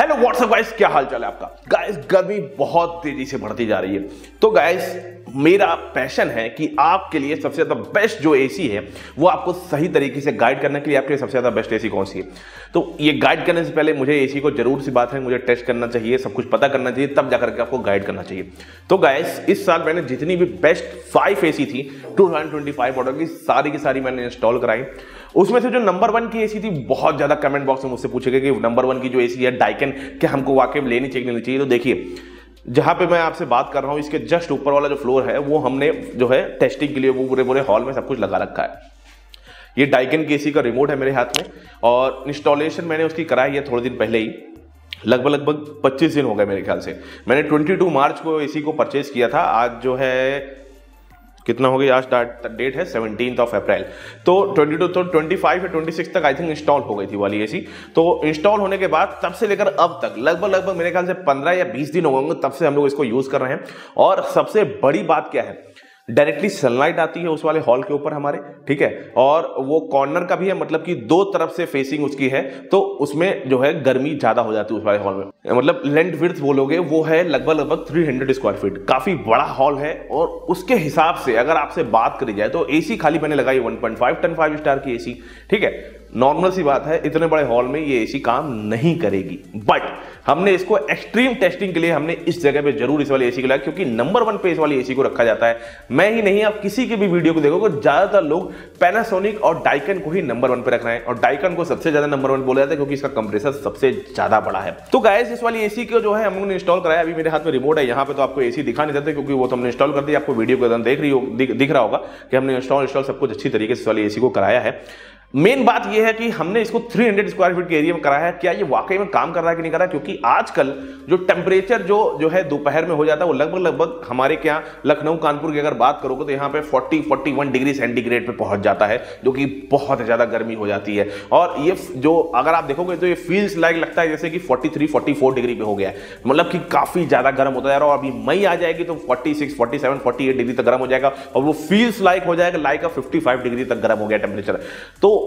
Hello what's up guys, क्या हाल चाल है आपका। गाइस गर्मी बहुत तेजी से बढ़ती जा रही है, तो गाइस मेरा पैशन है कि आपके लिए सबसे ज्यादा बेस्ट जो एसी है वो आपको सही तरीके से गाइड करने के लिए आपके लिए सबसे ज्यादा बेस्ट एसी कौन सी है। तो ये गाइड करने से पहले मुझे एसी को जरूर सी बात है, मुझे टेस्ट करना चाहिए, सब कुछ पता करना चाहिए, तब जाकर के आपको गाइड करना चाहिए। तो गाइस इस साल मैंने जितनी भी बेस्ट 5 एसी थी 2025 मॉडल की सारी मैंने इंस्टॉल कराई। उसमें से जो नंबर 1 की एसी थी, बहुत ज्यादा कमेंट बॉक्स में मुझसे पूछे गए कि नंबर 1 की जो एसी है डाइकन, क्या हमको वाकई में लेनी चाहिए नहीं चाहिए। तो देखिए जहां पे मैं आपसे बात कर रहा हूं, इसके जस्ट ऊपर वाला जो फ्लोर है वो हमने जो है टेस्टिंग के लिए वो पूरे हॉल में सब कुछ लगा रखा है। ये डाइकन की एसी का रिमोट है मेरे हाथ में और इंस्टॉलेशन मैंने उसकी कराई है थोड़े दिन पहले ही, लगभग 25 दिन हो गए मेरे ख्याल से। मैंने 22 मार्च को एसी को परचेज किया था। आज जो है कितना हो गया, आज डेट है 17 अप्रैल, तो 22 तो 25 या 26 तक आई थिंक इंस्टॉल हो गई थी वाली एसी। तो इंस्टॉल होने के बाद तब से लेकर अब तक लगभग मेरे ख्याल से 15 या 20 दिन हो गए, तब से हम लोग इसको यूज कर रहे हैं। और सबसे बड़ी बात क्या है, डायरेक्टली सनलाइट आती है उस वाले हॉल के ऊपर हमारे, ठीक है, और वो कॉर्नर का भी है, मतलब कि दो तरफ से फेसिंग उसकी है, तो उसमें जो है गर्मी ज्यादा हो जाती है उस वाले हॉल में। मतलब लेंथ विड्थ बोलोगे वो है लगभग 300 स्क्वायर फीट, काफी बड़ा हॉल है। और उसके हिसाब से अगर आपसे बात करी जाए तो एसी खाली मैंने लगाई 1.5 टन 5 स्टार की एसी, ठीक है। नॉर्मल सी बात है, इतने बड़े हॉल में ये एसी काम नहीं करेगी, बट हमने इसको एक्सट्रीम टेस्टिंग के लिए हमने इस जगह पे जरूर इस वाली एसी को लगाया, क्योंकि नंबर 1 पे इस वाली एसी को रखा जाता है। मैं ही नहीं, आप किसी की भी वीडियो को देखोगे ज्यादातर लोग पैनासोनिक और डाइकन को ही नंबर 1 पे रखना है, और डाइकन को सबसे ज्यादा नंबर 1 बोला जाता है क्योंकि इसका कंप्रेसर सबसे ज्यादा बड़ा है। तो गाइस इस वाली एसी को जो है हम लोगों ने इंस्टॉल कराया। अभी मेरे हाथ में रिमोट है, यहाँ पे तो आपको एसी दिखा नहीं सकते क्योंकि वो तो हमने इंस्टॉल कर दिया। आपको वीडियो को दिख रहा होगा कि हमने इंस्टॉल सब कुछ अच्छी तरीके से इस वाली एसी को कराया है। मेन बात यह है कि हमने इसको 300 स्क्वायर फीट के एरिया में कराया है। क्या ये वाकई में काम कर रहा है कि नहीं कर रहा है, क्योंकि आजकल जो टेम्परेचर जो है दोपहर में हो जाता है वो लगभग हमारे क्या लखनऊ कानपुर की अगर बात करोगे तो यहाँ पे 40-41 डिग्री सेंटीग्रेड पे पहुंच जाता है, जो कि बहुत ज्यादा गर्मी हो जाती है। और ये जो अगर आप देखोगे तो ये फील्स लाइक लगता है जैसे कि 43-44 डिग्री पे हो गया है, मतलब कि काफी ज्यादा गर्म होता है। और अभी मई आ जाएगी तो 46, 47, 48 डिग्री तक गर्म हो जाएगा और वो फील्स लाइक हो जाएगा लाइक 55 डिग्री तक गर्म हो गया टेम्परेचर। तो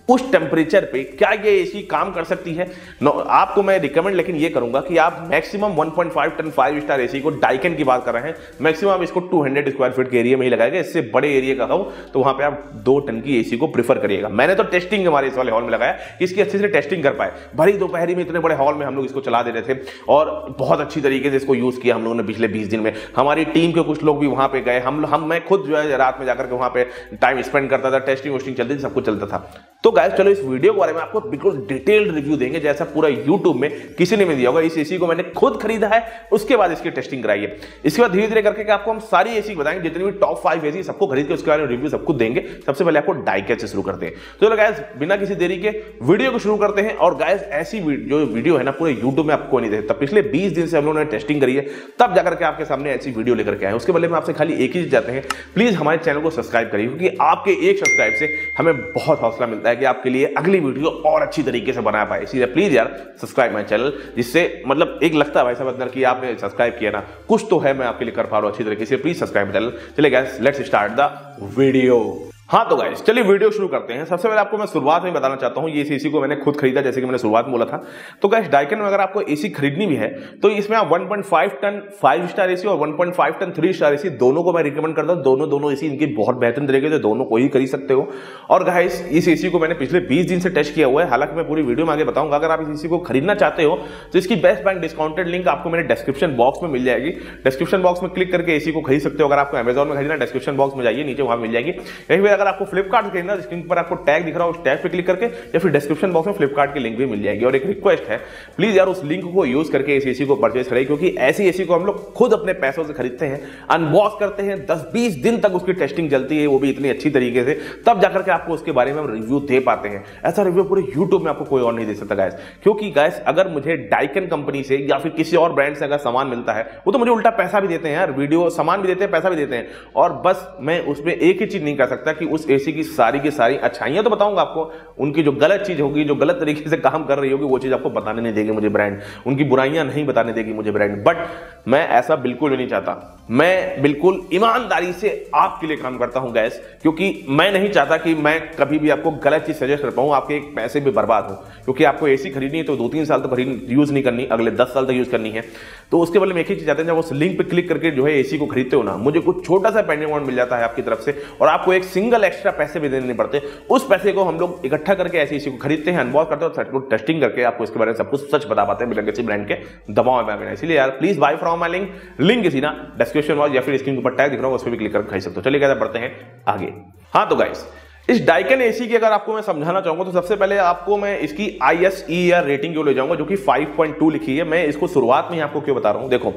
उस टेम्परेचर पे क्या ये एसी काम कर सकती है? आपको मैं रिकमेंड लेकिन ये करूंगा कि आप मैक्सिमम 1.5 टन 5 स्टार एसी को, डाइकन की बात कर रहे हैं, मैक्सिमम आप इसको 200 स्क्वायर फीट के एरिया में ही लगाएगा। इससे बड़े एरिया का हो तो वहां पे आप 2 टन की एसी को प्रीफर करिएगा। मैंने तो टेस्टिंग हमारे इस वाले हॉल में लगाया कि इसकी अच्छे से टेस्टिंग कर पाए। भरी दोपहरी में इतने बड़े हॉल में हम लोग इसको चला दे रहे थे और बहुत अच्छी तरीके से इसको यूज किया हम लोगों ने पिछले 20 दिन में। हमारी टीम के कुछ लोग भी वहां पे गए, मैं खुद जो है रात में जाकर के वहां पे टाइम स्पेंड करता था, टेस्टिंग वोस्टिंग चलती थी, सब कुछ चलता था। तो गाइस चलो इस वीडियो के बारे में आपको बिल्कुल डिटेल्ड रिव्यू देंगे, जैसा पूरा यूट्यूब में किसी ने भी दिया होगा। इस एसी को मैंने खुद खरीदा है, उसके बाद इसकी टेस्टिंग कराई है। इसके बाद धीरे धीरे करके आपको हम सारी एसी बताएंगे, जितनी भी टॉप 5 एसी सबको खरीद के उसके बारे में रिव्यू सब कुछ देंगे। सबसे पहले आपको डाइकन से शुरू करते हैं। तो चलो गाइस बिना किसी देरी के वीडियो को शुरू करते हैं। और गाइस ऐसी जो वीडियो है ना पूरे यूट्यूब में आपको नहीं देखता, पिछले 20 दिन से हम लोगों ने टेस्टिंग करी है, तब जाकर के आपके सामने ऐसी वीडियो लेकर के आए। उसके बदले में आपसे खाली एक ही चीज चाहते हैं, प्लीज हमारे चैनल को सब्सक्राइब करिए, क्योंकि आपके एक सब्सक्राइब से हमें बहुत हौसला मिलता है कि आपके लिए अगली वीडियो और अच्छी तरीके से बना पाए। इसलिए प्लीज यार सब्सक्राइब माय चैनल, जिससे मतलब एक लगता है भाई साहब अंदर कि आपने सब्सक्राइब किया ना, कुछ तो है मैं आपके लिए कर पा रहा हूं अच्छी तरीके से। Please subscribe my channel. चलिए guys let's start the video. हाँ तो गाइस चलिए वीडियो शुरू करते हैं। सबसे पहले आपको मैं शुरुआत में बताना चाहता हूं, ये एसी को मैंने खुद खरीदा जैसे कि मैंने शुरुआत में बोला था। तो गाइस डाइकन में अगर आपको एसी खरीदनी भी है तो इसमें आप 1.5 टन 5 स्टार एसी और 1.5 टन 3 स्टार एसी दोनों को मैं रिकमेंड करता हूं। दोनों एसी इनकी बहुत बेहतरीन तरीके से दोनों को ही खरीद सकते हो। और गाइस इस एसी को मैंने पिछले 20 दिन से टेस्ट किया हुआ है, हालांकि मैं पूरी वीडियो में आगे बताऊंगा। अगर आप इस एसी को खरीदना चाहते हो तो इसकी बेस्ट बैंक डिस्काउंटेड लिंक आपको मेरे डिस्क्रिप्शन बॉक्स में मिल जाएगी। डिस्क्रिप्शन बॉक्स में क्लिक करके एसी को खरीद सकते हो। अगर आपको अमेजॉन में खरीदना, डिस्क्रिप्शन बॉक्स में जाइए, नीचे वहां मिल जाएगी। यही अगर आपको फ्लिपकार्ट स्क्रीन पर आपको टैग दिख रहा है, उस टैग पे क्लिक करके या फिर डिस्क्रिप्शन बॉक्स में फ्लिपकार्ट की लिंक भी मिल जाएगी। और एक रिक्वेस्ट है, प्लीज यार उस लिंक को यूज करके इस एसी को परचेज करें, क्योंकि ऐसी एसी को हम लोग खुद अपने पैसों से खरीदते हैं, अनबॉक्स करते हैं, 10-20 दिन तक उसकी टेस्टिंग चलती है, वो भी इतनी अच्छी तरीके से, तब जाकर के आपको उसके बारे में हम रिव्यू दे पाते हैं। ऐसा रिव्यू पूरे यूट्यूब में आपको कोई और नहीं दे सकता गाइस। क्योंकि गाइस अगर मुझे डाइकन कंपनी से या फिर किसी और ब्रांड से अगर सामान मिलता है, वो तो मुझे उल्टा पैसा भी देते हैं यार, वीडियो सामान भी देते हैं, पैसा भी देते हैं। और बस मैं उसमें एक ही चीज नहीं कर सकता कि उस एसी की सारी अच्छाइयां तो बताऊंगा आपको, उनकी जो गलत चीज होगी, जो गलत तरीके से काम कर रही होगी, वो चीज आपको बताने नहीं देगी मुझे ब्रांड, उनकी बुराइयां नहीं बताने देगी मुझे ब्रांड। बट मैं ऐसा बिल्कुल भी नहीं चाहता मैं बिल्कुल ईमानदारी से आपके लिए काम करता हूं गैस, क्योंकि मैं नहीं चाहता कि मैं कभी भी आपको गलत चीज सजेस्ट कर पाऊं, आपके पैसे भी बर्बाद हो। क्योंकि आपको एसी खरीदनी है तो 2-3 साल तक यूज नहीं करनी, अगले 10 साल तक यूज करनी है। तो उसके बदले में एक ही चीज चाहते हैं, जब उस लिंक पे क्लिक करके जो है एसी को खरीदते हो ना, मुझे कुछ छोटा सा पेंडिंग अमाउंट मिल जाता है आपकी तरफ से, और आपको एक सिंगल एक्स्ट्रा पैसे भी देने नहीं पड़ते। उस पैसे को हम लोग इकट्ठा करके ऐसे एसी को खरीदते हैं, अनबॉक्स करते हैं और टेस्टिंग करके आपको इसके बारे में सब कुछ सच बता पाते हैं बिना किसी ब्रांड के दबाव में। इसलिए यार please buy from my link इसी ना डिस्क्रिप्शन बॉक्स या फिर स्क्रीन के ऊपर टैग दिख रहा है, उस पर भी क्लिक करके खरीद सकते हो। चलिए बढ़ते हैं आगे। हाँ तो गाइस, इस डाइकन एसी की अगर आपको मैं समझाना चाहूंगा तो सबसे पहले आपको मैं इसकी ISER रेटिंग क्यों ले जाऊंगा, जो कि 5.2 लिखी है। मैं इसको शुरुआत में ही आपको क्यों बता रहा हूं, देखो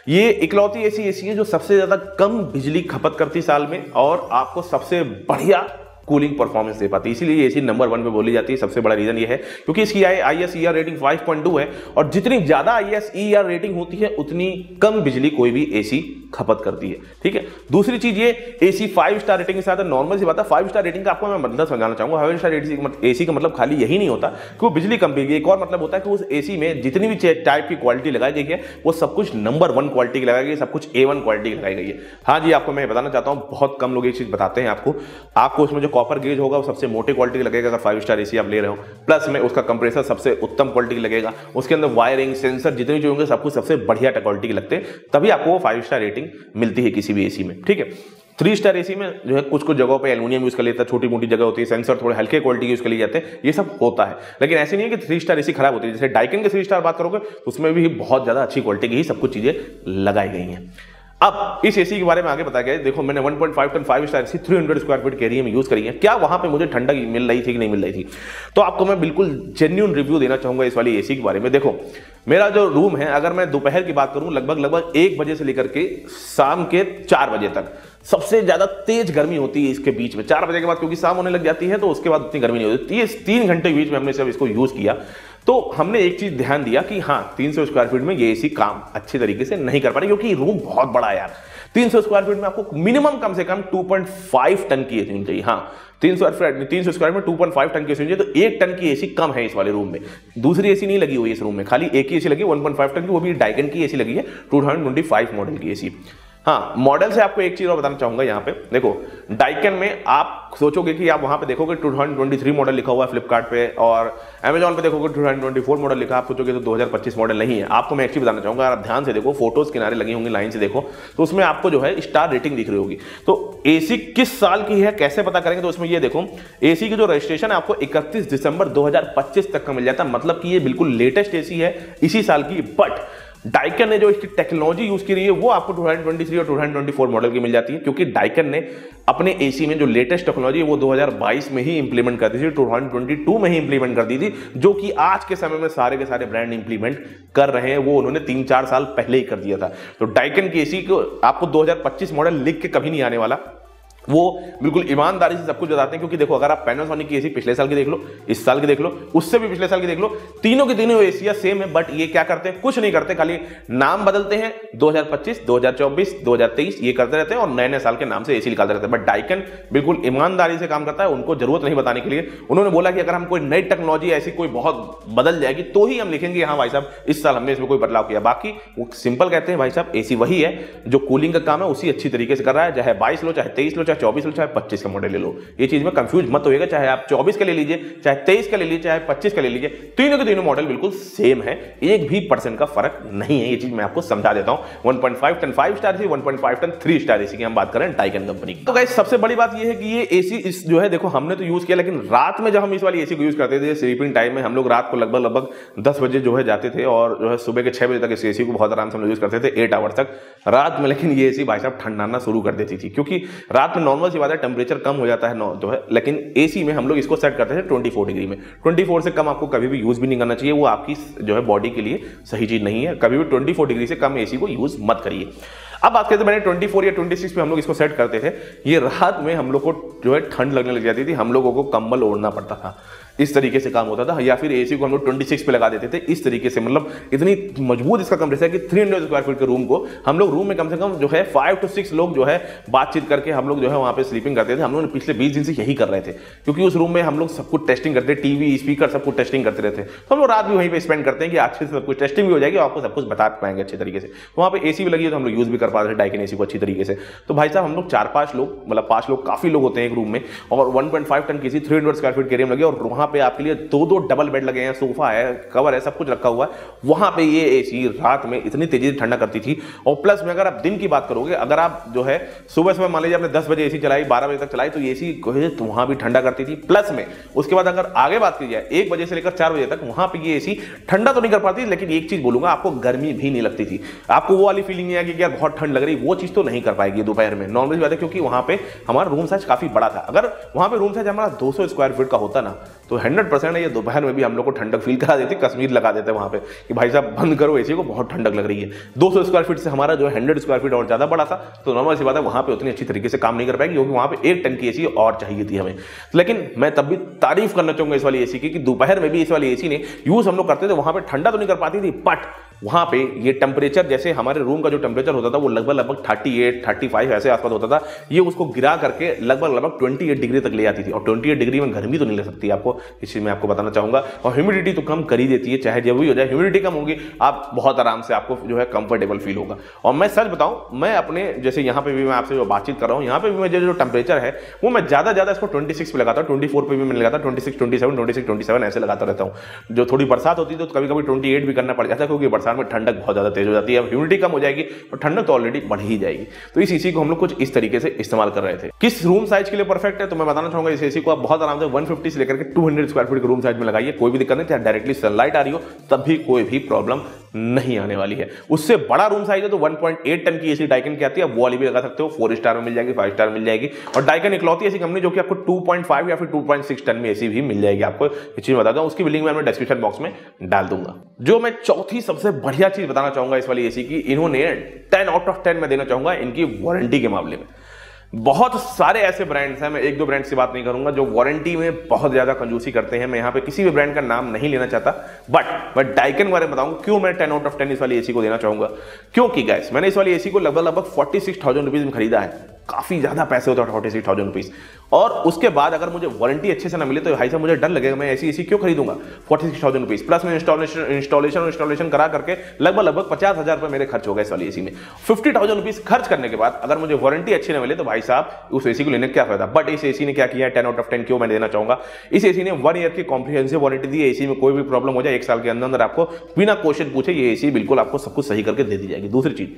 ये इकलौती ऐसी एसी है जो सबसे ज्यादा कम बिजली खपत करती साल में, और आपको सबसे बढ़िया कूलिंग परफॉर्मेंस दे पाती है। इसीलिए ये एसी नंबर 1 पे बोली जाती है। सबसे बड़ा रीजन ये है क्योंकि इसकी ISER रेटिंग 5.2 है, और जितनी ज्यादा ISER रेटिंग होती है उतनी कम बिजली कोई भी एसी खपत करती है। ठीक है, दूसरी चीज ये एसी 5 स्टार रेटिंग के साथ नॉर्मल सी बात है। 5 स्टार रेटिंग का आपको मैं मतलब समझाना चाहूंगा। 5 स्टार एसी का मतलब खाली यही नहीं होता कि वो बिजली कम पीएगी, एक और मतलब होता है कि उस एसी में जितनी भी टाइप की क्वालिटी लगाई गई है वो सब कुछ नंबर 1 क्वालिटी की लगाई गई है, सब कुछ A1 क्वालिटी की लगाई गई है। हाँ जी, आपको मैं बताना चाहता हूँ, बहुत कम लोग ये चीज बताते हैं आपको उसमें जो कॉपर गेज होगा वो सबसे मोटे क्वालिटी का लगेगा अगर 5 स्टार एसी आप ले रहे हो, प्लस में उसका कंप्रेसर सबसे उत्तम क्वालिटी का लगेगा, उसके अंदर वायरिंग सेंसर जितने जो होंगे सब कुछ सबसे बढ़िया क्वालिटी के लगते हैं, तभी आपको वो 5 स्टार रेटिंग मिलती है किसी भी एसी में। ठीक है, 3 स्टार एसी में जो है कुछ जगहों पे एल्यूमिनियम यूज कर लेता है, छोटी मोटी जगह होती है, सेंसर थोड़े हल्के क्वालिटी के यूज कर लिए जाते हैं, ये सब होता है। लेकिन ऐसे नहीं है कि 3 स्टार एसी खराब होती है। जैसे डाइकन के 3 स्टार बात करोगे तो उसमें भी बहुत ज्यादा अच्छी क्वालिटी की ही सब कुछ चीजें लगाई गई हैं। अब इस एसी के बारे में आगे बताया गया है। देखो मैंने 1.5 ton 5 star AC 300 square feet के एरिया में यूज करी है। क्या वहां पे मुझे ठंडक मिल रही थी कि नहीं मिल रही थी? तो आपको मैं बिल्कुल जेन्युइन रिव्यू देना चाहूंगा इस वाली एसी के बारे में। देखो मेरा जो रूम है, अगर मैं दोपहर की बात करूं, लगभग 1 बजे से लेकर के शाम के 4 बजे तक सबसे ज्यादा तेज गर्मी होती है इसके बीच में। 4 बजे के बाद क्योंकि शाम होने लग जाती है तो उसके बाद उतनी गर्मी नहीं होती। 3 घंटे के बीच में हमने सब इसको यूज किया तो हमने एक चीज ध्यान दिया कि हाँ 300 स्क्वायर फीट में ये एसी काम अच्छे तरीके से नहीं कर पा रही, क्योंकि रूम बहुत बड़ा है यार। 300 स्क्वायर फीट में आपको मिनिमम कम से कम 2.5 टन की एसी चाहिए। हाँ 300 स्क्वायर में 2.5 टन की एसी चाहिए, तो 1 टन की एसी कम है इस वाले रूम में। दूसरी एसी नहीं लगी हुई इस रूम में, खाली एक ही एसी लगी 1.5 टन की, वो भी डाइकन की एसी लगी है 2025 मॉडल की एसी। हाँ मॉडल से आपको एक चीज और बताना चाहूंगा यहाँ पे। देखो डाइकन में आप सोचोगे कि आप वहां पे देखोगे 2023 मॉडल लिखा हुआ है फ्लिपकार्ट पे, और अमेजॉन पे देखोगे 2024 मॉडल लिखा, आप सोचोगे तो 2025 मॉडल नहीं है। आपको मैं एक चीज बताना चाहूंगा, आप ध्यान से देखो, फोटोज किनारे लगी होंगी, लाइन से देखो तो उसमें आपको जो है स्टार रेटिंग दिख रही होगी। तो एसी किस साल की है कैसे पता करेंगे? तो उसमें ये देखो एसी की जो रजिस्ट्रेशन है आपको 31 दिसंबर 2025 तक का मिल जाता है, मतलब कि ये बिल्कुल लेटेस्ट एसी है इसी साल की। बट डाइकन ने जो इसकी टेक्नोलॉजी यूज की रही है वो आपको 2023 और 2024 मॉडल की मिल जाती है, क्योंकि डाइकन ने अपने एसी में जो लेटेस्ट टेक्नोलॉजी है वो 2022 में ही इंप्लीमेंट कर दी थी, 2022 में ही इंप्लीमेंट कर दी थी, जो कि आज के समय में सारे के सारे ब्रांड इंप्लीमेंट कर रहे हैं। वो उन्होंने 3-4 साल पहले ही कर दिया था। तो डाइकन की एसी को आपको 2025 मॉडल लिख के कभी नहीं आने वाला, वो बिल्कुल ईमानदारी से सब कुछ बताते हैं। क्योंकि देखो अगर आप पैनासोनिक की एसी पिछले साल की देख लो, इस साल की देख लो, उससे भी पिछले साल की देख लो, तीनों की तीनों एसियां सेम है। बट ये क्या करते हैं? कुछ नहीं करते, खाली नाम बदलते हैं। 2025, 2024, 2023 ये करते रहते हैं और नए नए साल के नाम से एसी निकालते रहते हैं। बट डाइकन बिल्कुल ईमानदारी से काम करता है, उनको जरूरत नहीं बताने के लिए। उन्होंने बोला कि अगर हम कोई नई टेक्नोलॉजी ऐसी कोई बहुत बदल जाएगी तो ही हम लिखेंगे हाँ भाई साहब इस साल हमने इसमें कोई बदलाव किया। बाकी वो सिंपल कहते हैं भाई साहब एसी वही है जो कूलिंग का काम है उसी अच्छी तरीके से कर रहा है, चाहे 22 लो, चाहे 23 लो, चाहे 24 लो, चाहे 25 का मॉडल ले लो। ये चीज में कंफ्यूज मत होइएगा, चाहे आप 24 का ले लीजिए, चाहे 23 का ले लीजिए, चाहे 25 का ले लीजिए, तीनों के तीनों मॉडल बिल्कुल सेम है, एक भी % का फर्क नहीं है। ये चीज मैं आपको समझा देता हूं। 1.5 ton 5 star AC, 1.5 ton 3 star AC की हम बात करें डाइकन कंपनी की। तो गाइस सबसे बड़ी बात ये है कि ये एसी इस जो है देखो हमने तो यूज किया, लेकिन रात में जब हम इस वाली एसी को यूज करते थे स्लीपिंग टाइम में, हम लोग रात को लगभग 10 बजे जो है जाते थे और जो है सुबह के 6 बजे तक इस एसी को बहुत आराम से हम यूज करते थे 8 आवर्स तक रात में। लेकिन ये एसी भाई साहब ठंडाना शुरू कर देती थी, क्योंकि रात में नॉर्मल सी बात है टेम्परेचर कम हो जाता है जो है, लेकिन एसी में हम लोग इसको सेट करते थे 24 डिग्री में। 24 से कम आपको कभी भी यूज भी नहीं करना चाहिए, वो आपकी जो है बॉडी के लिए सही चीज नहीं है। कभी भी 24 डिग्री से कम एसी को यूज मत करिए। अब बात करते मैंने 24 या 26 पे हम लोग इसको सेट करते थे। ये रात में हम लोग को जो है ठंड लगने लग जाती थी, हम लोगों को कंबल ओढ़ना पड़ता था। इस तरीके से काम होता था, या फिर एसी को हम लोग 26 पे लगा देते थे इस तरीके से। मतलब इतनी मजबूत इसका कंप्रेसर है कि 300 स्क्वायर फीट के रूम को हम लोग रूम में कम से कम जो है 5 to 6 लोग जो है बातचीत करके हम लोग जो है वहां पे स्लीपिंग करते थे। हम लोग पिछले 20 दिन से यही कर रहे थे, क्योंकि उस रूम में हम लोग सब कुछ टेस्टिंग करते, टीवी स्पीकर सब कुछ टेस्टिंग करते रहते। तो हम लोग रात भी वहीं पे स्पेंड करते हैं कि अच्छे से सब कुछ टेस्टिंग भी हो जाएगी, आपको सब कुछ बता पाएंगे अच्छे तरीके से। तो वहां पे एसी भी लगी है तो हम लोग यूज भी कर पाते हैं डाइकिन एसी को अच्छी तरीके से। तो भाई साहब हम लोग 4-5 लोग, मतलब 5 लोग काफी लोग होते हैं एक रूम में, और 1.5 टन की एसी 300 स्क्वायर फीट के एरिया में लगी, और वहां पे आपके लिए 2 डबल बेड लगे हैं, सोफा है, कवर है, सब कुछ रखा हुआ है। वहां पे ये एसी रात में इतनी तेजी से ठंडा करती थी। और प्लस में अगर आप दिन की बात करोगे, अगर आप जो है सुबह मान लीजिए आपने 10 बजे एसी चलाई, 12 बजे तक चलाई, तो एसी तो वहां भी ठंडा करती थी। प्लस में उसके बाद अगर आगे बात की जाए 1 बजे से लेकर 4 बजे तक, वहां पे ये एसी ठंडा तो नहीं कर पाती, लेकिन एक चीज बोलूंगा, आपको गर्मी भी नहीं लगती थी। आपको वो वाली फीलिंग नहीं आएगी कि यार बहुत ठंड लग रही, वो चीज तो नहीं कर पाएगी दोपहर में। नॉर्मल बात है, क्योंकि वहां पे हमारा रूम साइज काफी बड़ा था। अगर वहां पे रूम साइज हमारा 200 स्क्वायर फीट का होता ना, तो 100% ये दोपहर में भी हम लोग को ठंडक फील करा देती, कश्मीर लगा देते वहां पे कि भाई साहब बंद करो एसी को, बहुत ठंडक लग रही है। 200 स्क्वायर फीट से हमारा जो है 100 स्क्वायर फीट और ज्यादा बड़ा था, तो नॉर्मल सी बात है वहां पे उतनी अच्छी तरीके से काम नहीं कर पाएगी, क्योंकि वहां पे 1 टन की एसी और चाहिए थी हमें। लेकिन मैं तब भी तारीफ करना चाहूंगा इस वाली एसी की, कि दोपहर में भी इस वाली एसी ने यूज हम लोग करते थे। वहां पे ठंडा तो नहीं कर पाती थी, बट वहां पे ये टेम्परेचर, जैसे हमारे रूम का जो टेम्परेचर होता था वो लगभग 38, 35 ऐसे आसपास होता था, ये उसको गिरा करके लगभग 28 डिग्री तक ले जाती थी। और 28 डिग्री में गर्मी तो नहीं लग सकती आपको, इस चीज में आपको बताना चाहूंगा। और ह्यूमिडिटी तो कम कर ही देती है, चाहे जब भी हो जाए ह्यूमिडिटी कम होगी, आप बहुत आराम से आपको जो है कंफर्टेबल फील होगा। और मैं सच बताऊं, मैं अपने जैसे यहाँ पे भी मैं आपसे जो बातचीत कर रहा हूँ, यहाँ पे भी मुझे जो टेम्परेचर है वो मैं ज्यादा इसको 26 पे लगाता हूँ, 24 पे भी मैंने लगाता, 26, 27 ऐसे लगाता रहता हूँ। जो थोड़ी बरसात होती है तो कभी कभी 28 भी करना पड़ जाता है, क्योंकि बरसात में ठंडक बहुत ज्यादा तेज हो जाती है। ह्यूमिडिटी कम हो जाएगी और ठंडक तो ऑलरेडी बढ़ ही जाएगी। तो इस एसी को हम लोग कुछ इस तरीके से इस्तेमाल कर रहे थे। किस रूम साइज के लिए परफेक्ट है, तो मैं बताना चाहूंगा इस एसी को आप बहुत आराम से 150 से लेकर के 200 स्क्वायर फीट के रूम साइज में लगाइए, कोई भी दिक्कत नहीं। चाहे डायरेक्टली सनलाइट आ रही हो तब भी कोई भी प्रॉब्लम नहीं आने वाली है। उससे बड़ा रूम साइज है तो 1.8 टन की एसी डाइकन की आती है, वो वाली भी लगा सकते हो, 4 स्टार में मिल जाएगी, 5 स्टार मिल जाएगी। और डाइकन इकलौती ऐसी कंपनी जो कि आपको 2.5 या फिर 2.6 टन में एसी भी मिल जाएगी। आपको ये चीज बताता हूं, उसकी लिंक मैं डिस्क्रिप्शन बॉक्स में डाल दूंगा। जो मैं चौथी सबसे बढ़िया चीज बताना चाहूंगा इस वाली एसी की, इन्होंने 10 आउट ऑफ 10 में देना चाहूंगा इनकी वारंटी के मामले में। बहुत सारे ऐसे ब्रांड्स हैं, मैं 1-2 ब्रांड की बात नहीं करूंगा, जो वारंटी में बहुत ज्यादा कंजूसी करते हैं। मैं यहाँ पे किसी भी ब्रांड का नाम नहीं लेना चाहता, बट मैं डाइकन के बारे में बताऊंगा क्यों मैं 10 आउट ऑफ 10 इस वाली एसी को देना चाहूंगा। क्योंकि गाइस मैंने इस वाली एसी को लगभग 46,000 रुपीज में खरीदा है। काफी ज्यादा पैसे होते हैं 46,000 रुपीज, और उसके बाद अगर मुझे वारंटी अच्छे से ना मिले तो भाई साहब मुझे डर लगेगा, मैं ऐसी एसी क्यों खरीदूंगा 46,000 रुपीज। प्लस में इंस्टॉलेशन करा करके लगभग 50,000 रुपए मेरे खर्च हो गए इस वाली एसी में। 50,000 रुपीज खर्च करने के बाद अगर मुझे वारंटी अच्छी ना मिले तो भाई साहब उस एसी को लेने क्या फायदा। बट इस एसी ने क्या किया, 10 आउट ऑफ 10 क्यों मैं देना चाहूंगा। इस एसी ने 1 ईयर की कॉम्प्रिहेंसिव वारंटी दी है। एसी में कोई भी प्रॉब्लम हो जाए 1 साल के अंदर आपको बिना क्वेश्चन पूछे ये एसी बिल्कुल आपको सब कुछ सही करके दे दी जाएगी। दूसरी चीज,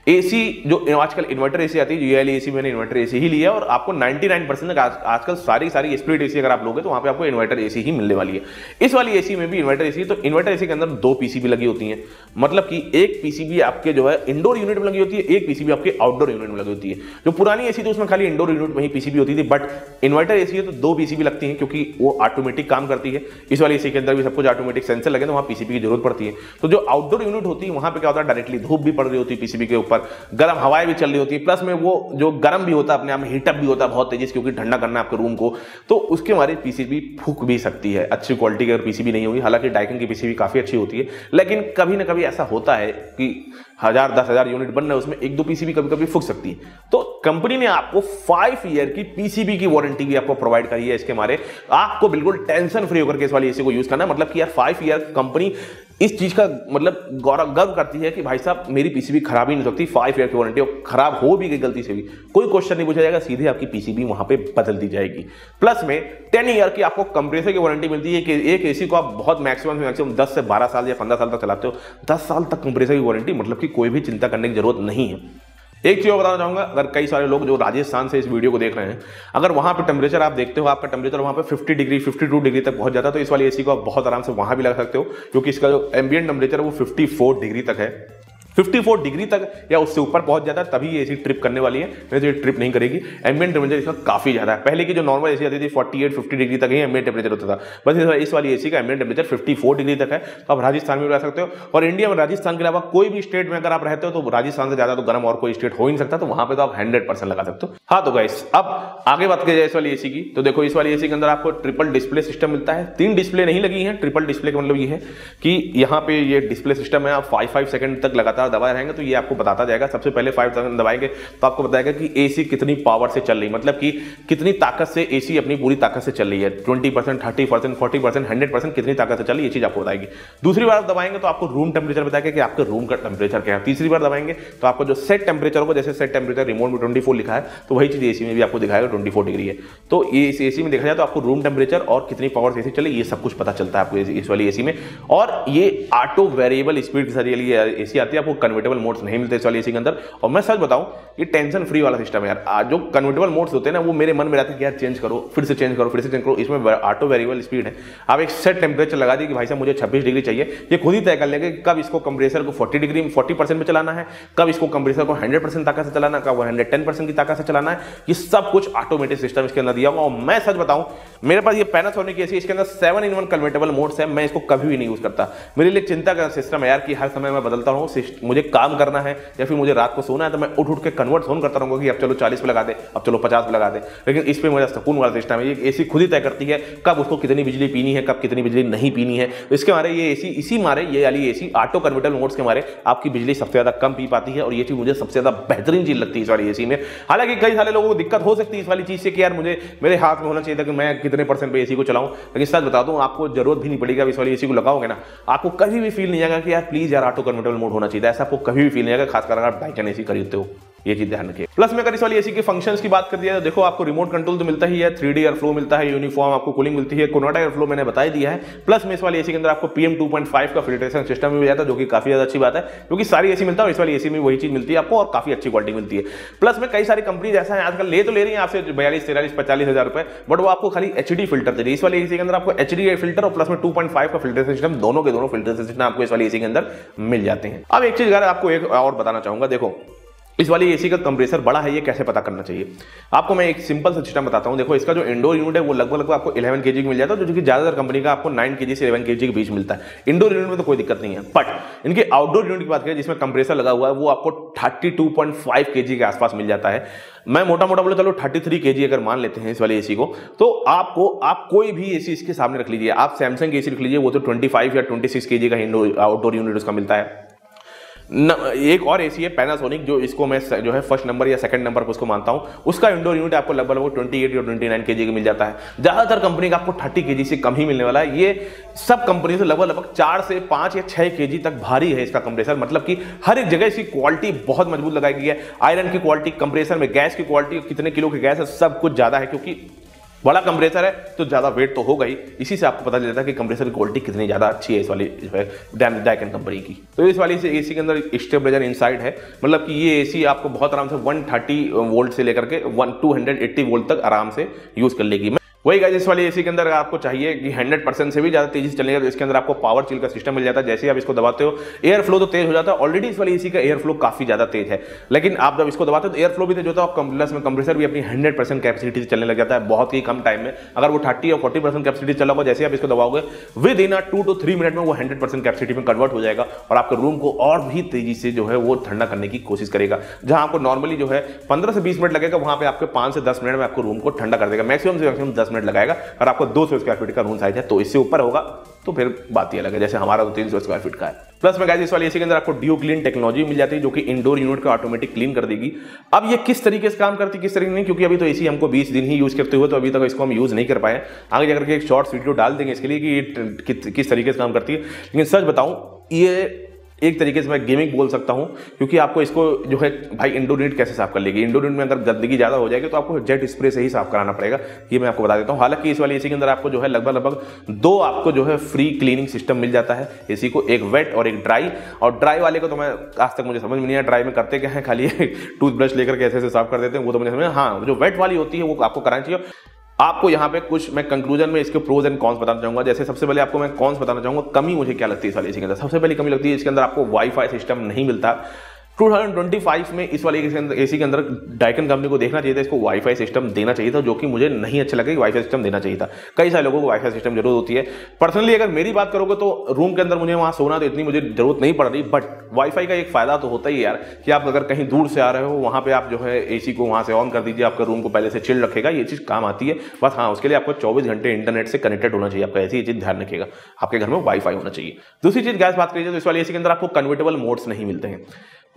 एसी जो आजकल इन्वर्टर एसी आती है, ये वाली एसी मैंने इन्वर्टर एसी ही लिया, और आपको 99% आजकल सारी स्प्लिट एसी अगर आप लोगे तो वहां पे आपको इन्वर्टर एसी ही मिलने वाली है। इस वाली एसी में भी इन्वर्टर एसी, तो इन्वर्टर एसी के अंदर 2 पीसीबी लगी होती हैं, मतलब कि एक पीसीबी आपके जो है इंडोर यूनिट में लगी होती है, एक पीसीबी आपके आउटडोर यूनिट में लगी होती है। जो पुरानी एसी थी उसमें खाली इंडोर यूनिट में ही पीसीबी होती थी, बट इन्वर्टर एसी है तो 2 पीसीबी लगती है, क्योंकि वो ऑटोमेटिक काम करती है। इस वाली एसी के अंदर भी सब कुछ ऑटोमेटिक सेंसर लगे तो वहां पीसीबी की जरूरत पड़ती है। तो जो आउटडोर यूनिट होती है वहां पे क्या होता है, डायरेक्टली धूप भी पड़ रही होती है पीसीबी के ऊपर, गर्म हवाएं भी चल रही होती है, प्लस में वो जो गर्म भी होता है अपने आप में, हीटअप भी होता है बहुत तेजी से, क्योंकि ठंडा करना है आपके रूम को, तो उसके हमारे पीसीबी फूक भी सकती है। अच्छी क्वालिटी की अगर पीसीबी नहीं होगी, हालांकि डाइकन की पीसीबी काफी अच्छी होती है, लेकिन कभी ना कभी ऐसा होता है कि 1000-10,000 यूनिट बन रहे हैं, उसमें 1-2 पीसीबी कभी कभी फूक सकती है। तो कंपनी ने आपको 5 ईयर की पीसीबी की वारंटी भी आपको प्रोवाइड करी है। इसके मारे आपको बिल्कुल टेंशन फ्री होकर के इस वाली एसी को यूज करना है। मतलब कि यार 5 ईयर कंपनी इस चीज का मतलब गर्व करती है कि भाई साहब मेरी पीसीबी खराब ही नहीं हो सकती, 5 ईयर की वारंटी, और खराब हो भी गई गलती से भी कोई क्वेश्चन नहीं पूछा जाएगा, सीधे आपकी पीसीबी वहां पे बदल दी जाएगी। प्लस में 10 ईयर की आपको कंप्रेसर की वारंटी मिलती है कि एक एसी को आप बहुत मैक्सिमम 10 से 12 साल या 15 साल तक चलाते हो, 10 साल तक कंप्रेसर की वारंटी, मतलब कि कोई भी चिंता करने की जरूरत नहीं है। एक चीज बताना चाहूंगा, अगर कई सारे लोग जो राजस्थान से इस वीडियो को देख रहे हैं, अगर वहां पे टेम्परेचर आप देखते हो, आपका टेम्परेचर वहां पे 50 डिग्री 52 डिग्री तक पहुंच जाता है, तो इस वाली एसी को आप बहुत आराम से वहां भी लगा सकते हो, क्योंकि इसका जो एम्बिएंट टेम्परेचर है वो 54 डिग्री तक है। 54 डिग्री तक या उससे ऊपर पहुंच जाता है तभी ये एसी ट्रिप करने वाली है, नहीं तो ये ट्रिप नहीं करेगी। एम्बिएंट टेम्परेचर इसका काफी ज्यादा है। पहले की जो नॉर्मल एसी आती थी 48-50 डिग्री तक ही एम्बिएंट टेम्परेचर होता था, बस इस वाली एसी का एम्बिएंट टेम्परेचर 54 डिग्री तक है। तो आप राजस्थान में रह सकते हो, और इंडिया में राजस्थान के अलावा कोई भी स्टेट में अगर आप रहते हो तो राजस्थान से ज्यादा तो गर्म और कोई स्टेट हो ही नहीं सकता, तो वहां पे तो आप 100% लगा सकते हो। हाँ तो गाइस अब आगे बात की जाए इस वाली एसी की, तो देखो इस वाली एसी के अंदर आपको ट्रिपल डिस्प्ले सिस्टम मिलता है। 3 डिस्प्ले नहीं लगी है, ट्रिपल डिस्प्ले का मतलब ये है कि यहाँ पे ये डिस्प्ले सिस्टम है, आप 5 सेकंड तक लगातार दबाए रहेंगे तो ये आपको बताता जाएगा। सबसे पहले 5 सेकंड दबाएंगे तो आपको बताएगा कि एसी कितनी पावर से चल रही, मतलब कि कितनी ताकत से एसी अपनी पूरी ताकत से चल रही है, 20%, 30%, 40%, 100% कितनी ताकत से चल रही है, ये चीज आपको बताएगी। दूसरी बार दबाएंगे तो आपको रूम टेम्परेचर बताएगा कि आपके रूम का टेम्परेचर क्या है। तीसरी बार दबाएंगे तो आपको जो सेट टेम्परेचर होगा, जैसे सेट टेम्परेचर रिमोट में 24 लिखा है तो वही चीज एसी में भी आपको दिखाएगा 24 डिग्री है। तो ये इस एसी में देखा जाए तो आपको रूम टेम्परेचर और कितनी पावर से एसी चले ये सब कुछ पता चलता है आपको इस वाली एसी में। और ये ऑटो वेरिएबल स्पीड के साथ ये एसी आती है, आपको कन्वर्टेबल मोड्स नहीं मिलते इस वाली एसी के अंदर। और मैं सच बताऊं ये टेंशन फ्री वाला सिस्टम है यार। जो कन्वर्टेबल मोड्स होते हैं ना वो मेरे मन में रहता है कि यार चेंज करो, फिर से चेंज करो, फिर से चेंज करो। इसमें ऑटो वेरिएबल स्पीड है, आप एक सेट टेम्परेचर लगा दी कि भाई साहब मुझे 26 डिग्री चाहिए, ये खुद ही तय कर लेंगे कब इसको कंप्रेसर को 40 डिग्री में 40% में चलाना है, कब इसको कंप्रेसर को 100% ताकत से चलाना है, कब 110% की ताकत से चलाना है। ये सब कुछ ऑटोमेटिक सिस्टम इसके अंदर दिया हुआ। और मैं सच बताऊं मेरे पास ये पैनासोनिक की एसी, इसके अंदर 7-in-1 कन्वर्टेबल मोड्स है, मैं इसको कभी भी नहीं यूज करता। मेरे लिए चिंता का सिस्टम है यार कि हर समय मैं बदलता रहूं, मुझे काम करना है या फिर मुझे रात को सोना है तो मैं उठ के कन्वर्ट फोन करता रहूंगा कि अब चलो 40 पे लगा दे, अब चलो 50 पे लगा दे। लेकिन इस पे मेरा सुकून वाला सिस्टम है, ये एसी खुद ही तय करती है कब उसको कितनी बिजली पीनी है, कब कितनी बिजली नहीं पीनी है। इसके मारे ये एसी इसी मारे ये वाली एसी ऑटो कन्वर्टेबल मोड्स के मारे आपकी बिजली सबसे ज्यादा कम पी पाती है। और ये चीज मुझे सबसे ज्यादा बेहतरीन चीज लगती है इस वाली एसी में। हालांकि कई सारे लोगों को दिक्कत हो सकती है इस वाली चीज से कि यार मुझे मेरे हाथ में होना चाहिए था कि मैं कितने % पे एसी को चलाऊं, लेकिन सच बता दूं आपको जरूरत भी नहीं पड़ेगी। अब इस वाली एसी को लगाओगे ना आपको कभी भी फील नहीं आएगा कि यार प्लीज यार ऑटो कन्वर्टेबल मोड होना चाहिए, ऐसा आपको कभी भी फील नहीं आएगा, खासकर अगर आप डाइकन एसी खरीदते हो, ये चीज ध्यान रखिए। प्लस में अगर इस वाली एसी के फंक्शंस की बात कर दिया तो देखो आपको रिमोट कंट्रोल तो मिलता ही है, 3D एयर फ्लो मिलता है, यूनिफॉर्म आपको कूलिंग मिलती है, कोनाटा एयर फ्लो मैंने बता ही दिया है। प्लस में इस वाली एसी के अंदर आपको PM 2.5 का फिल्ट्रेशन सिस्टम मिल जाता है, जो कि काफी ज्यादा अच्छी बात है, क्योंकि सारी एसी मिलता है इस वाली एसी में वही चीज मिलती है आपको और काफी अच्छी क्वालिटी मिलती है। प्लस में कई सारी कंपनी ऐसा है आजकल ले तो ले रही है आपसे 42, 43, 45 हजार रुपए, बट वो आपको खाली HD फिल्टर दे रही है। इस वाली एसी के अंदर आपको HD फिल्टर और प्लस में 2.5 का फिल्ट्रेशन सिस्टम, दोनों के दोनों फिल्ट्रेशन सिस्टम आपको इस वाली एसी के अंदर मिल जाते हैं। अब एक चीज आपको एक और बताना चाहूंगा, देखो इस वाली एसी का कंप्रेसर बड़ा है, ये कैसे पता करना चाहिए आपको मैं एक सिंपल सा सिस्टम बताता हूं। देखो इसका जो इंडोर यूनिट है वो लगभग आपको 11 kg मिल जाता है, जो कि ज्यादातर कंपनी का आपको 9 kg से 11 kg के बीच मिलता है। इंडोर यूनिट में तो कोई दिक्कत नहीं है, बट इनके आउटडोर यूनिट की बात करें जिसमें कंप्रेसर लगा हुआ है वो आपको 32.5 kg के आसपास मिल जाता है। मैं मोटा मोटा बोले चलो 33 kg अगर मान लेते हैं इस वाली एसी को, तो आप कोई भी एसी इसके सामने रख लीजिए, आप सैमसंग की एसी रख लीजिए, वो तो 25 या 26 kg का आउटडोर यूनिट उसका मिलता है। एक और एसी है पैनासोनिक, जो इसको मैं जो है फर्स्ट नंबर या सेकंड नंबर पर उसको मानता हूं, उसका इंडोर यूनिट आपको लगभग 28 या 29 kg का मिल जाता है। ज्यादातर कंपनी का आपको 30 kg से कम ही मिलने वाला है। ये सब कंपनी से लगभग 4 से 5 या 6 kg तक भारी है इसका कंप्रेसर, मतलब कि हर एक जगह इसकी क्वालिटी बहुत मजबूत लगाई गई है। आयरन की क्वालिटी, कंप्रेसर में गैस की क्वालिटी, कितने किलो की गैस है, सब कुछ ज्यादा है, क्योंकि बड़ा कंप्रेसर है तो ज्यादा वेट तो होगा ही। इसी से आपको पता चलता है कि कंप्रेसर की क्वालिटी कितनी ज्यादा अच्छी है इस वाली डाइकन कंपनी की। तो इस वाली एसी के अंदर स्टेबलाइजर इनसाइड है, मतलब कि ये एसी आपको बहुत आराम से 130 वोल्ट से लेकर के 280 वोल्ट तक आराम से यूज कर लेगी। वही गाइस इस वाली एसी के अंदर आपको चाहिए कि 100% से भी ज्यादा तेजी से चलेगा तो इसके अंदर आपको पावर चिल का सिस्टम मिल जाता है। जैसे आप इसको दबाते हो एयर फ्लो तो तेज हो जाता है। ऑलरेडी इस वाली एसी का एयर फ्लो काफी ज्यादा तेज है, लेकिन आप जब इसको दबाते हो तो एयर फ्लो भी तेज होता है और प्लस में कंप्रेसर भी अपनी 100% कैपेसिटी से चलने लग जाता है बहुत ही कम टाइम में। अगर वो 30 या 40% कैपेसिटी चला होगा, जैसे आप इसको दबाओगे विद इन 2 to 3 मिनट में वो 100% कैपेसिटी में कन्वर्ट हो जाएगा और आपके रूम को और भी तेजी से जो है वो ठंडा करने की कोशिश करेगा। जहां आपको नॉर्मली जो है 15 से 20 मिनट लगेगा, वहां पे आपके 5 से 10 मिनट में आपको रूम को ठंडा कर देगा। मैक्सिमम से मैक्सिमम 10 मिनट लगाएगा। और आपको 200 स्क्वायर फीट का रूम साइज है, तो इससे ऊपर होगा तो फिर बात ही अलग है, जैसे हमारा तो 300 स्क्वायर फीट का है। प्लस में गाइस इस वाली एसी के अंदर आपको ड्यू क्लीन टेक्नोलॉजी मिल जाती है, जो कि इंडोर यूनिट को ऑटोमेटिक क्लीन कर देगी। अब ये किस तरीके से काम करती है किस तरीके नहीं, क्योंकि अभी तो एसी हमको 20 दिन ही यूज करते हुए, तो अभी तक इसको हम यूज नहीं कर पाए। आगे जाकर के एक शॉर्ट्स वीडियो डाल देंगे इसके लिए कि ये किस तरीके से काम करती है। लेकिन सच बताऊं ये एक तरीके से मैं गेमिंग बोल सकता हूं, क्योंकि आपको इसको जो है भाई इंडोर यूनिट कैसे साफ कर लेगी। इंडोर यूनिट में अगर गंदगी ज्यादा हो जाएगी तो आपको जेट स्प्रे से ही साफ कराना पड़ेगा, ये मैं आपको बता देता हूं। हालांकि इस वाली एसी के अंदर आपको जो है लगभग 2 आपको जो है फ्री क्लीनिंग सिस्टम मिल जाता है एसी को, एक वेट और एक ड्राई। और ड्राई वाले को तो मैं आज तक मुझे समझ में नहीं आया ड्राई में करते क्या है, खाली टूथब्रश लेकर के ऐसे साफ कर देते हैं, वो तो मुझे समझ। हाँ, जो वेट वाली होती है वो आपको करानी चाहिए। आपको यहाँ पे कुछ मैं कंक्लूजन में इसके प्रोज एंड कॉन्स बताना चाहूंगा। जैसे सबसे पहले आपको मैं कॉन्स बताना चाहूंगा, कमी मुझे क्या लगती है इस वाले एसी के अंदर। सबसे पहली कमी लगती है इसके अंदर आपको वाईफाई सिस्टम नहीं मिलता। 2025 में इस वाले एसी के अंदर डाइकन कंपनी को देखना चाहिए था, इसको वाईफाई सिस्टम देना चाहिए था, जो कि मुझे नहीं अच्छा लगा कि वाईफाई सिस्टम देना चाहिए था। कई सारे लोगों को वाईफाई सिस्टम जरूरत होती है। पर्सनली अगर मेरी बात करोगे तो रूम के अंदर मुझे वहां सोना तो इतनी मुझे जरूरत नहीं पड़ रही, बट वाईफाई का एक फायदा तो होता ही यार कि आप अगर कहीं दूर से आ रहे हो वहां पे आप जो है एसी को वहां से ऑन कर दीजिए, आपका रूम को पहले से चिल रखेगा, ये चीज काम आती है। बस हाँ, उसके लिए आपको 24 घंटे इंटरनेट से कनेक्टेड होना चाहिए आपका एसी, ये चीज ध्यान रखिएगा, आपके घर में वाईफाई होना चाहिए। दूसरी चीज गैस बात करिए तो इस वाले एसी के अंदर आपको कन्वर्टेबल मोड्स नहीं मिलते हैं।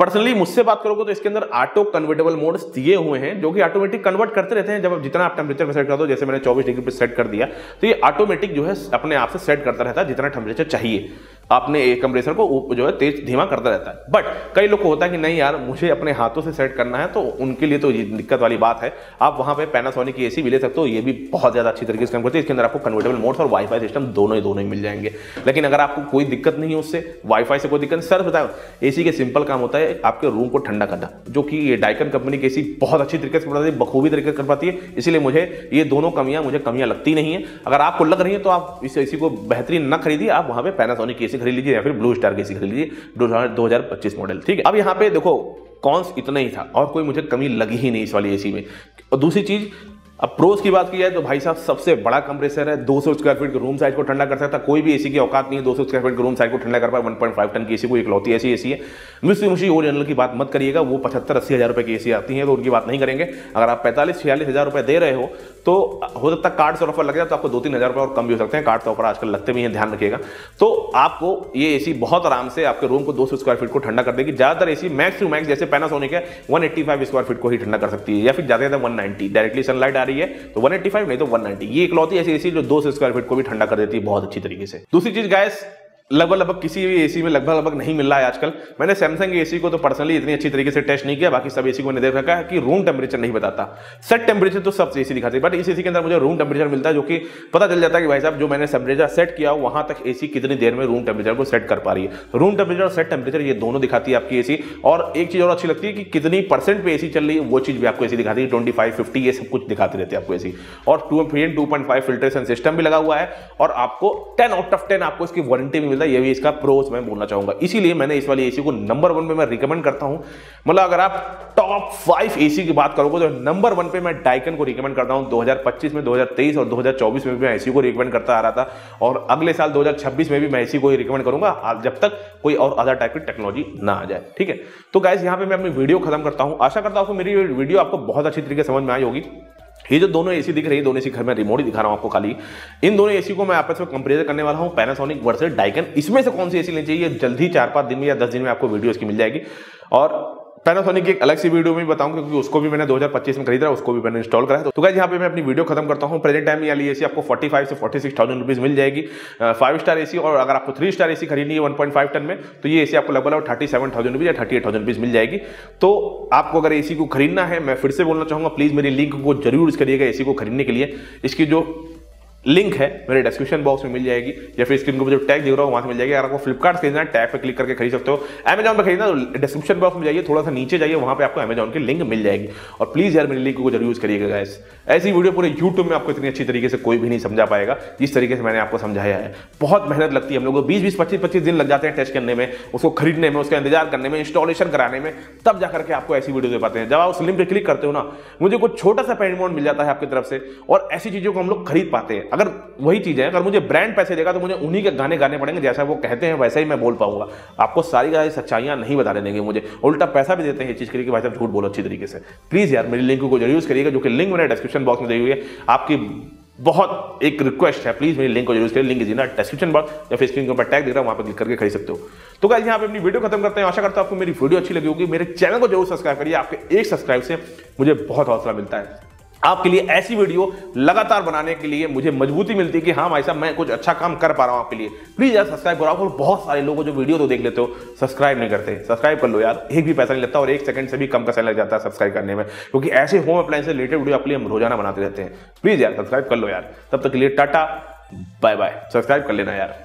पर्सनली मुझसे बात करोगे तो इसके अंदर ऑटो कन्वर्टेबल मोड्स दिए हुए हैं जो कि ऑटोमेटिक कन्वर्ट करते रहते हैं। जब जितना आप टेंपरेचर पे सेट कर दो, जैसे मैंने 24 डिग्री पे सेट कर दिया तो ये ऑटोमेटिक जो है अपने आप से सेट करता रहता है जितना टेंपरेचर चाहिए, आपने एक कंप्रेसर को जो है तेज धीमा करता रहता है। बट कई लोग को होता है कि नहीं यार मुझे अपने हाथों से सेट करना है, तो उनके लिए तो ये दिक्कत वाली बात है। आप वहां पे पैनासोनिक की एसी भी ले सकते हो, ये भी बहुत ज्यादा अच्छी तरीके से काम करती है। इसके अंदर आपको कन्वर्टेबल मोड्स और वाईफाई सिस्टम दोनों ही मिल जाएंगे। लेकिन अगर आपको कोई दिक्कत नहीं है उससे, वाईफाई से कोई दिक्कत नहीं, सर बताओ एसी के सिंपल काम होता है आपके रूम को ठंडा करना, जो कि ये डाइकन कंपनी की एसी बहुत अच्छी तरीके से कर पाती है, बखूबी तरीके से कर पाती है। इसीलिए मुझे ये दोनों कमियां लगती नहीं है। अगर आपको लग रही है तो आप इस एसी को बेहतरीन न खरीदिए, आप वहां पे पैनासोनिक की एसी खरीद लीजिए या फिर ब्लू स्टार की एसी खरीद लीजिए 2025 मॉडल। ठीक है, अब यहाँ पे देखो कॉन्स इतना ही था और कोई मुझे कमी लगी ही नहीं इस वाली एसी में। और दूसरी चीज, अब प्रोज की बात की जाए तो भाई साहब सबसे बड़ा कंप्रेसर है, 200 स्क्वायर फीट के रूम साइज को ठंडा कर सकता है। कोई भी एसी की औकात नहीं है 200 स्क्वायर फीट के रूम साइज को ठंडा कर पाए। 1.5 टन की एसी को इकलौती ऐसी एसी है। मुझे ओरिजिनल की बात मत करिएगा, वो 75-80 हज़ार रुपए की एसी आती है तो उनकी बात नहीं करेंगे। अगर आप 45-46 हज़ार रुपए दे रहे हो तो हो सकता है कार्ड से ऑफर लग जाए तो आपको 2-3 हज़ार रुपए और कम भी हो सकते हैं। कार्ड से ऑफर आजकल लगते भी हैं, ध्यान रखिएगा। तो आपको ये एसी बहुत आराम से आपके रूम को 200 स्क्वायर फीट को ठंडा कर देगी। ज्यादातर एसी मैक्स टू मैक्स जैसे पैनासोनिक है 185 स्क्वायर फीट को ही ठंडा कर सकती है, या फिर ज्यादा 190। डायरेक्टली सनलाइट आ रही है तो 185 नहीं तो 190। ये इकलौती ऐसी एसी जो 200 स्क्वायर फीट को भी ठंडा कर देती है बहुत अच्छी तरीके से। दूसरी चीज गैस, लगभग किसी भी एसी में लगभग नहीं मिल रहा है आजकल। मैंने सैमसंग एसी को तो पर्सनली इतनी अच्छी तरीके से टेस्ट नहीं किया, बाकी सब एसी को मैंने देख रखा है कि रूम टेम्परेचर नहीं बताता, सेट टेम्परेचर तो सब एसी दिखाती है। बट इस एसी के अंदर मुझे रूम टेम्परेचर मिलता है, जो कि पता चल जाता है कि भाई साहब जो मैंने टेम्परेचर सेट किया वहां तक एसी कितनी देर में रूम टेम्परेचर को सेट कर पा रही है। रूम टेम्परेचर और सेट टेम्परेचर ये दोनों दिखाती है आपकी एसी। और एक चीज और अच्छी लगती है कि कितनी परसेंट पे एसी चल रही है वो चीज भी आपको एसी दिखाती है। 25, 50 ये सब कुछ दिखाती रहती है आपको एसी। और 2.5 फिल्ट्रेशन सिस्टम भी लगा हुआ है और आपको 10 आउट ऑफ 10 आपको इसकी वारंटी भी मिलता है। ये भी इसका प्रो मैं बोलना चाहूंगा। इसीलिए मैंने इस वाली एसी को नंबर 1 पे मैं रिकमेंड करता हूं। मतलब अगर आप टॉप 5 एसी की बात करोगे तो नंबर 1 पे मैं डाइकन को रिकमेंड करता हूं। 2025 में, 2023 और 2024 में भी मैं एसी को रिकमेंड करता आ रहा था और अगले साल 2026 में भी मैं एसी को ही रिकमेंड करूंगा जब तक कोई और अदर टाइप की टेक्नोलॉजी ना आ जाए। ठीक है, तो गाइस यहां पे मैं अपनी वीडियो खत्म करता हूं। आशा करता हूं कि मेरी वीडियो आपको बहुत अच्छी तरीके से समझ में आई होगी। ये जो दोनों एसी दिख रही है, दोनों एसी घर में रिमोट ही दिखा रहा हूं आपको खाली। इन दोनों एसी को मैं आपस में कंपेयर करने वाला हूं, पैनासोनिक वर्सेस डाइकन। इसमें से कौन सी एसी लेनी चाहिए जल्दी 4-5 दिन में या 10 दिन में आपको वीडियो इसकी मिल जाएगी। और पैनासोनिक की एक अलग सी वीडियो में बताऊंगा क्योंकि उसको भी मैंने 2025 में खरीदा, उसको भी मैंने इंस्टॉल करा है। तो गाइस यहाँ पे मैं अपनी वीडियो खत्म करता हूँ। प्रेजेंट टाइम में वाली एसी आपको 45 से 46,000 रुपीज मिल जाएगी 5 स्टार एसी। और अगर आपको 3 स्टार एसी खरीदनी है 1.5 टन में तो ये एसी आपको लगभग 37,000 रुपीज या 38,000 रुपीज मिल जाएगी। तो आपको अगर एसी को खरीदना है, मैं फिर से बोलना चाहूंगा प्लीज मेरी लिंक को जरूर यूज करिएगा एसी को खरीदने के लिए। इसकी जो लिंक है मेरे डिस्क्रिप्शन बॉक्स में मिल जाएगी या फिर स्क्रीन को जो टैग दिख रहा है वहां से मिल जाएगी। अगर आपको फ्लिपकार्ट खरीदना है टैग पे क्लिक करके खरीद सकते हो। अमेजॉन पे खरीदना तो डिस्क्रिप्शन बॉक्स में जाइए, थोड़ा सा नीचे जाइए, वहां पे आपको अमेजॉन की लिंक मिल जाएगी। और प्लीज यार मेरी लिंक को जरूर यूज करिएगा गाइस। ऐसी वीडियो पूरे यूट्यूब में आपको इतनी अच्छी तरीके से कोई भी नहीं समझा पाएगा जिस तरीके से मैंने आपको समझाया है। बहुत मेहनत लगती है हम लोगों को, 20-20, 25-25 दिन लग जाते हैं टेस्ट करने में, उसको खरीदने में, उसका इंतजार करने में, इंस्टॉलेशन कराने में, तब जाकर के आपको ऐसी वीडियो दे पाते हैं। जब आप उस लिंक पे क्लिक करते हो ना, मुझे कुछ छोटा सा पेमेंट अमाउंट मिल जाता है आपकी तरफ से और ऐसी चीजों को हम लोग खरीद पाते हैं। अगर वही चीज है, अगर मुझे ब्रांड पैसे देगा तो मुझे उन्हीं के गाने गाने पड़ेंगे, जैसा वो कहते हैं वैसा ही मैं बोल पाऊंगा। आपको सारी सच्चाइयां नहीं बताने देंगे, मुझे उल्टा पैसा भी देते हैं इस चीज के लिए कि भाई साहब झूठ बोलो अच्छी तरीके से। प्लीज यार मेरी लिंक को जरूर यूज करिएगा, जो कि लिंक मैंने डिस्क्रिप्शन बॉक्स में दी हुई है। आपकी बहुत एक रिक्वेस्ट है, प्लीज मेरी लिंक को जरूर करिए। Link is in description box या फिर स्क्रीन के ऊपर टैग दिख रहा है, वहां पर क्लिक करके खरीद सकते हो। तो गाइस यहाँ पे अपनी वीडियो खत्म करते हैं। आशा करता हूं आपको मेरी वीडियो अच्छी लगी होगी। मेरे चैनल को जरूर सब्सक्राइब करिए, आपके एक सब्सक्राइब से मुझे बहुत हौसला मिलता है। आपके लिए ऐसी वीडियो लगातार बनाने के लिए मुझे मजबूती मिलती है कि हाँ भाई साहब मैं कुछ अच्छा काम कर पा रहा हूं आपके लिए। प्लीज यार सब्सक्राइब करो। और बहुत सारे लोग जो वीडियो तो देख लेते हो सब्सक्राइब नहीं करते, सब्सक्राइब कर लो यार, एक भी पैसा नहीं लगता और 1 सेकंड से भी कम का समय लग जाता है सब्सक्राइब करने में, क्योंकि ऐसे होम अप्लायंस से रिलेटेड वीडियो आपके लिए हम रोजाना बनाते रहते हैं। प्लीज यार सब्सक्राइब कर लो यार। तब तक के लिए टाटा बाय बाय। सब्सक्राइब कर लेना यार।